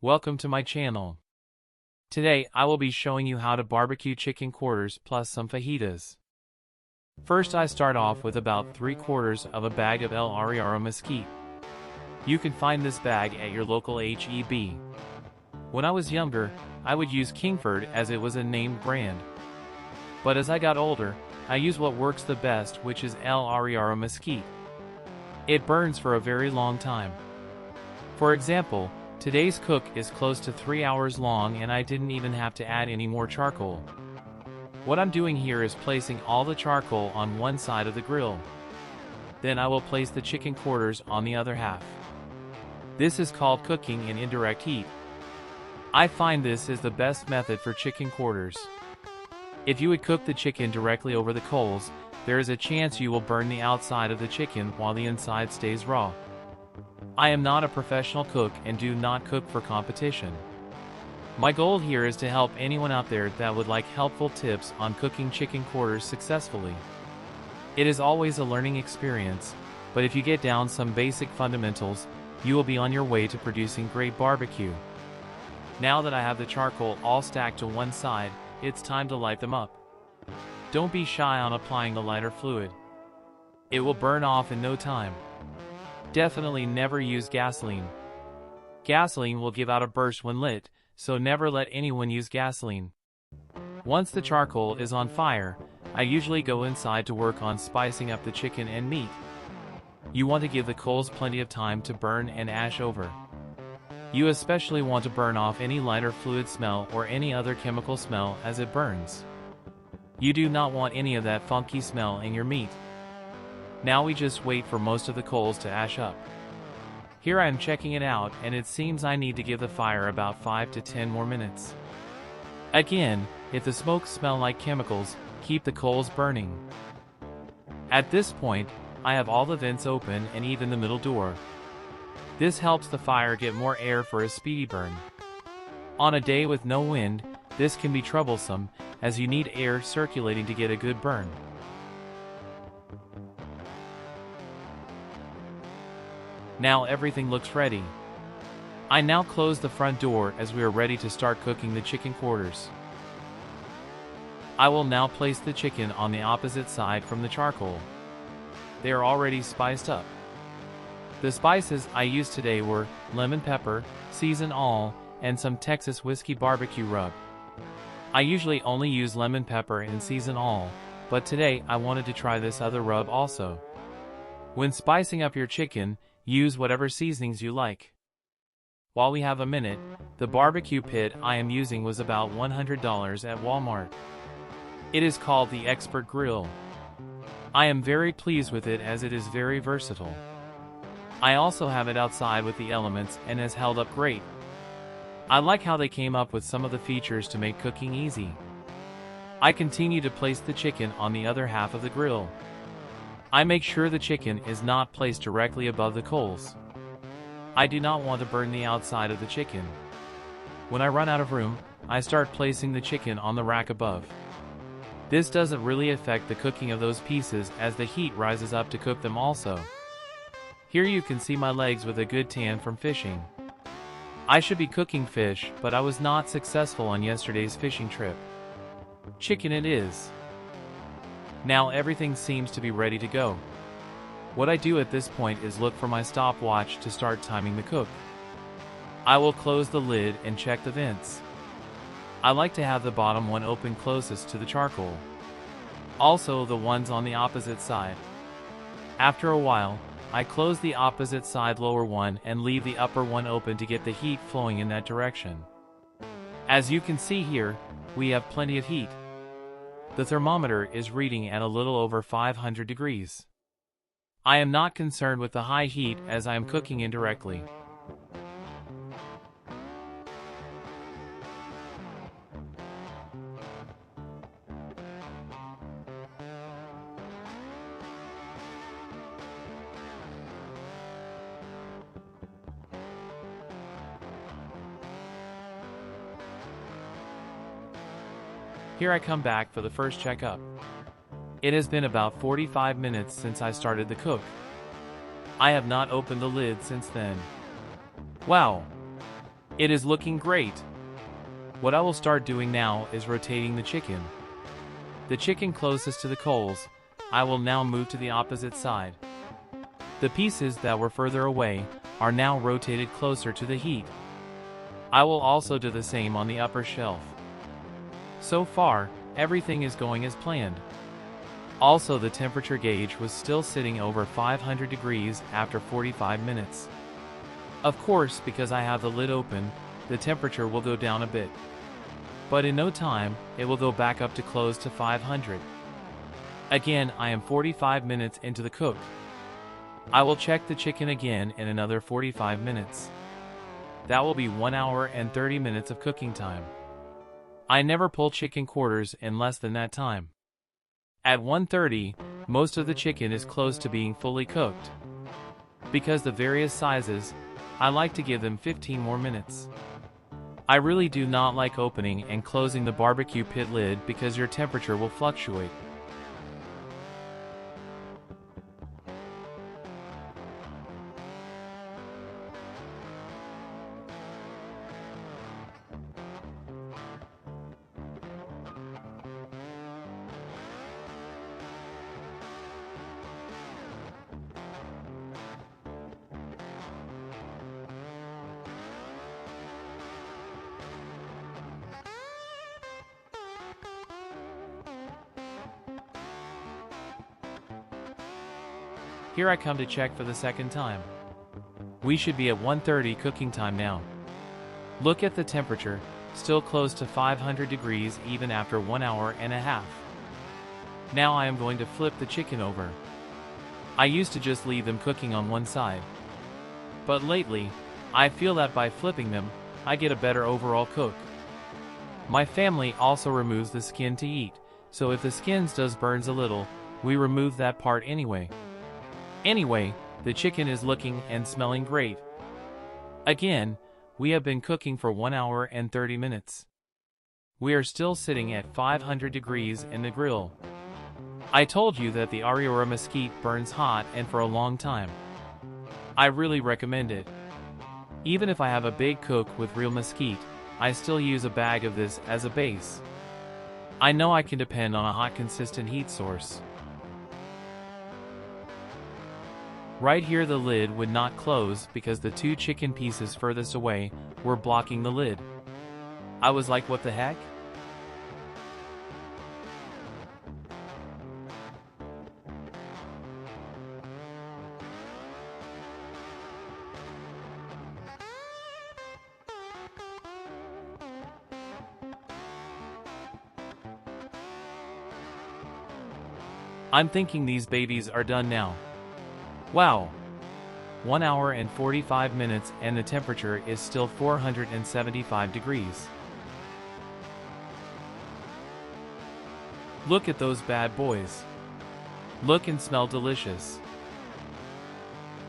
Welcome to my channel. Today I will be showing you how to barbecue chicken quarters plus some fajitas. First I start off with about 3/4 of a bag of El Arriero mesquite. You can find this bag at your local H-E-B. When I was younger, I would use Kingford as it was a named brand. But as I got older, I use what works the best, which is El Arriero mesquite. It burns for a very long time. For example, today's cook is close to 3 hours long and I didn't even have to add any more charcoal. What I'm doing here is placing all the charcoal on one side of the grill. Then I will place the chicken quarters on the other half. This is called cooking in indirect heat. I find this is the best method for chicken quarters. If you would cook the chicken directly over the coals, there is a chance you will burn the outside of the chicken while the inside stays raw. I am not a professional cook and do not cook for competition. My goal here is to help anyone out there that would like helpful tips on cooking chicken quarters successfully. It is always a learning experience, but if you get down some basic fundamentals, you will be on your way to producing great barbecue. Now that I have the charcoal all stacked to one side, it's time to light them up. Don't be shy on applying the lighter fluid. It will burn off in no time. Definitely never use gasoline. Gasoline will give out a burst when lit, so never let anyone use gasoline. Once the charcoal is on fire, I usually go inside to work on spicing up the chicken and meat. You want to give the coals plenty of time to burn and ash over. You especially want to burn off any lighter fluid smell or any other chemical smell as it burns. You do not want any of that funky smell in your meat. Now we just wait for most of the coals to ash up. Here I am checking it out and it seems I need to give the fire about 5 to 10 more minutes. Again, if the smoke smell like chemicals, keep the coals burning. At this point, I have all the vents open and even the middle door. This helps the fire get more air for a speedy burn. On a day with no wind, this can be troublesome, as you need air circulating to get a good burn. Now everything looks ready. I now close the front door as we are ready to start cooking the chicken quarters. I will now place the chicken on the opposite side from the charcoal. They are already spiced up. The spices I used today were lemon pepper, season all, and some Texas whiskey barbecue rub. I usually only use lemon pepper and season all, but today I wanted to try this other rub also. When spicing up your chicken, use whatever seasonings you like. While we have a minute, the barbecue pit I am using was about $100 at Walmart. It is called the Expert Grill. I am very pleased with it as it is very versatile. I also have it outside with the elements and has held up great. I like how they came up with some of the features to make cooking easy. I continue to place the chicken on the other half of the grill. I make sure the chicken is not placed directly above the coals. I do not want to burn the outside of the chicken. When I run out of room, I start placing the chicken on the rack above. This doesn't really affect the cooking of those pieces as the heat rises up to cook them also. Here you can see my legs with a good tan from fishing. I should be cooking fish, but I was not successful on yesterday's fishing trip. Chicken it is. Now everything seems to be ready to go. What I do at this point is look for my stopwatch to start timing the cook. I will close the lid and check the vents. I like to have the bottom one open closest to the charcoal. Also the ones on the opposite side. After a while, I close the opposite side lower one and leave the upper one open to get the heat flowing in that direction. As you can see here, we have plenty of heat. The thermometer is reading at a little over 500 degrees. I am not concerned with the high heat as I am cooking indirectly. Here I come back for the first checkup. It has been about 45 minutes since I started the cook. I have not opened the lid since then. Wow! It is looking great. What I will start doing now is rotating the chicken. The chicken closest to the coals, I will now move to the opposite side. The pieces that were further away are now rotated closer to the heat. I will also do the same on the upper shelf. So far, everything is going as planned. Also, the temperature gauge was still sitting over 500 degrees after 45 minutes. Of course, because I have the lid open, the temperature will go down a bit. But in no time, it will go back up to close to 500. Again, I am 45 minutes into the cook. I will check the chicken again in another 45 minutes. That will be 1 hour and 30 minutes of cooking time. I never pull chicken quarters in less than that time. At 1:30, most of the chicken is close to being fully cooked. Because the various sizes, I like to give them 15 more minutes. I really do not like opening and closing the barbecue pit lid because your temperature will fluctuate. Here I come to check for the second time. We should be at 1:30 cooking time now. Look at the temperature, still close to 500 degrees even after 1 hour and a half. Now I am going to flip the chicken over. I used to just leave them cooking on one side. But lately, I feel that by flipping them, I get a better overall cook. My family also removes the skin to eat, so if the skins does burns a little, we remove that part anyway. Anyway, the chicken is looking and smelling great. Again, we have been cooking for 1 hour and 30 minutes. We are still sitting at 500 degrees in the grill. I told you that the Aurora mesquite burns hot and for a long time. I really recommend it. Even if I have a big cook with real mesquite, I still use a bag of this as a base. I know I can depend on a hot consistent heat source. Right here the lid would not close because the 2 chicken pieces furthest away were blocking the lid. I was like, what the heck? I'm thinking these babies are done now. Wow! 1 hour and 45 minutes and the temperature is still 475 degrees. Look at those bad boys. Look and smell delicious.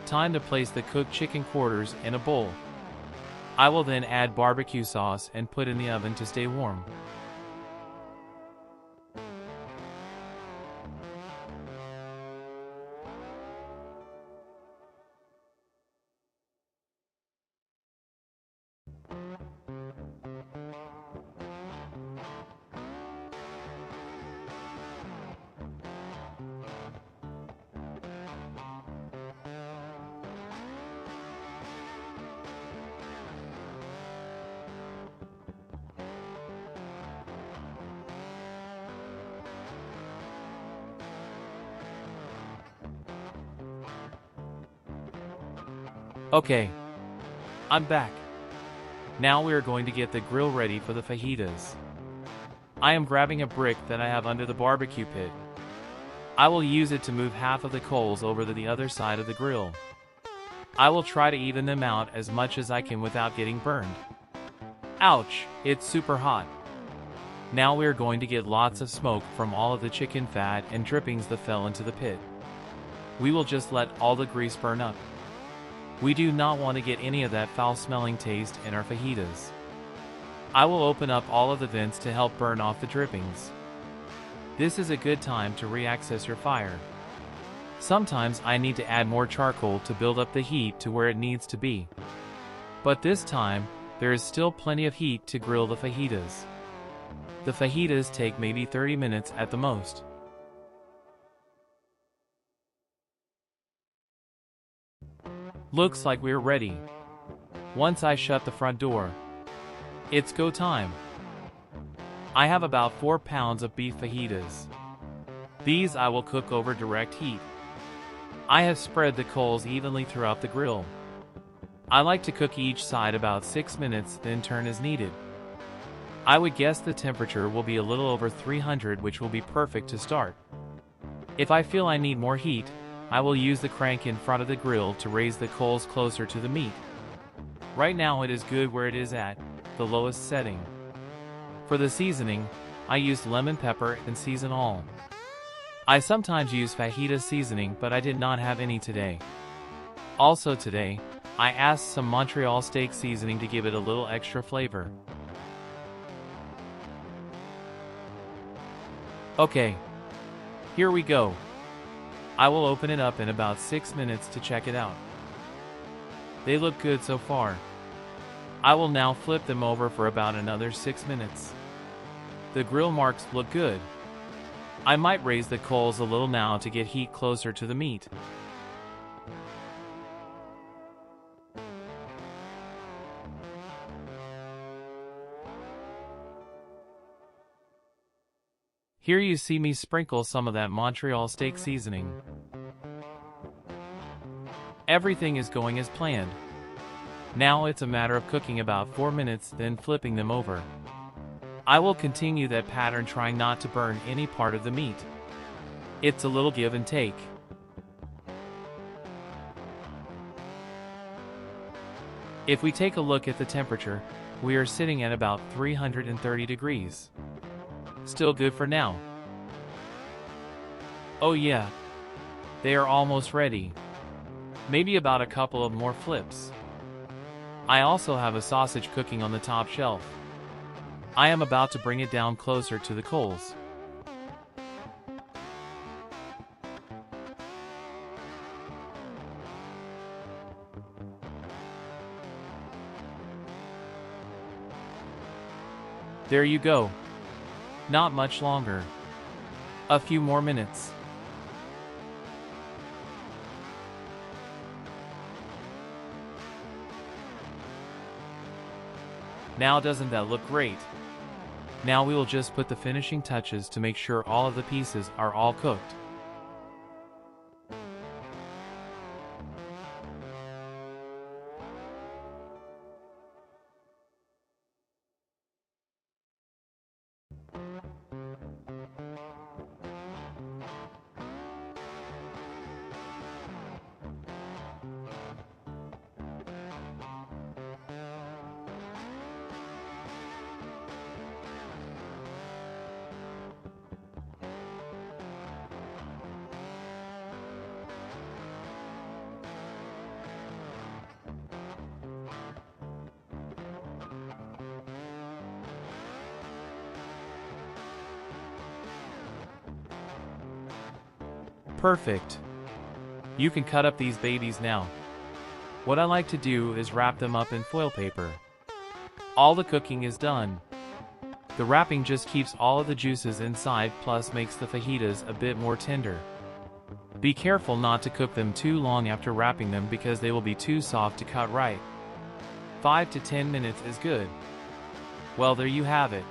Time to place the cooked chicken quarters in a bowl. I will then add barbecue sauce and put in the oven to stay warm. Okay, I'm back. Now we are going to get the grill ready for the fajitas. I am grabbing a brick that I have under the barbecue pit. I will use it to move half of the coals over to the other side of the grill. I will try to even them out as much as I can without getting burned. Ouch, it's super hot. Now we are going to get lots of smoke from all of the chicken fat and drippings that fell into the pit. We will just let all the grease burn up. We do not want to get any of that foul-smelling taste in our fajitas. I will open up all of the vents to help burn off the drippings. This is a good time to reaccess your fire. Sometimes I need to add more charcoal to build up the heat to where it needs to be. But this time, there is still plenty of heat to grill the fajitas. The fajitas take maybe 30 minutes at the most. Looks like we're ready. Once I shut the front door, it's go time. I have about 4 pounds of beef fajitas. These I will cook over direct heat. I have spread the coals evenly throughout the grill. I like to cook each side about 6 minutes, then turn as needed. I would guess the temperature will be a little over 300, which will be perfect to start. If I feel I need more heat, I will use the crank in front of the grill to raise the coals closer to the meat. Right now it is good where it is at, the lowest setting. For the seasoning, I used lemon pepper and season all. I sometimes use fajita seasoning, but I did not have any today. Also today, I asked some Montreal steak seasoning to give it a little extra flavor. Okay, here we go. I will open it up in about 6 minutes to check it out. They look good so far. I will now flip them over for about another 6 minutes. The grill marks look good. I might raise the coals a little now to get heat closer to the meat. Here you see me sprinkle some of that Montreal steak seasoning. Everything is going as planned. Now it's a matter of cooking about 4 minutes, then flipping them over. I will continue that pattern, trying not to burn any part of the meat. It's a little give and take. If we take a look at the temperature, we are sitting at about 330 degrees. Still good for now. Oh yeah, they are almost ready. Maybe about a couple of more flips. I also have a sausage cooking on the top shelf. I am about to bring it down closer to the coals. There you go. Not much longer. A few more minutes. Now doesn't that look great? Now we will just put the finishing touches to make sure all of the pieces are all cooked. Perfect. You can cut up these babies now. What I like to do is wrap them up in foil paper. All the cooking is done. The wrapping just keeps all of the juices inside, plus makes the fajitas a bit more tender. Be careful not to cook them too long after wrapping them, because they will be too soft to cut right. 5 to 10 minutes is good. Well, there you have it.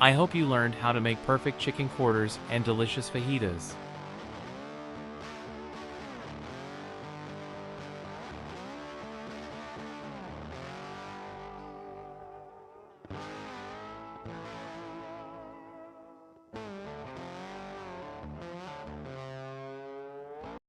I hope you learned how to make perfect chicken quarters and delicious fajitas.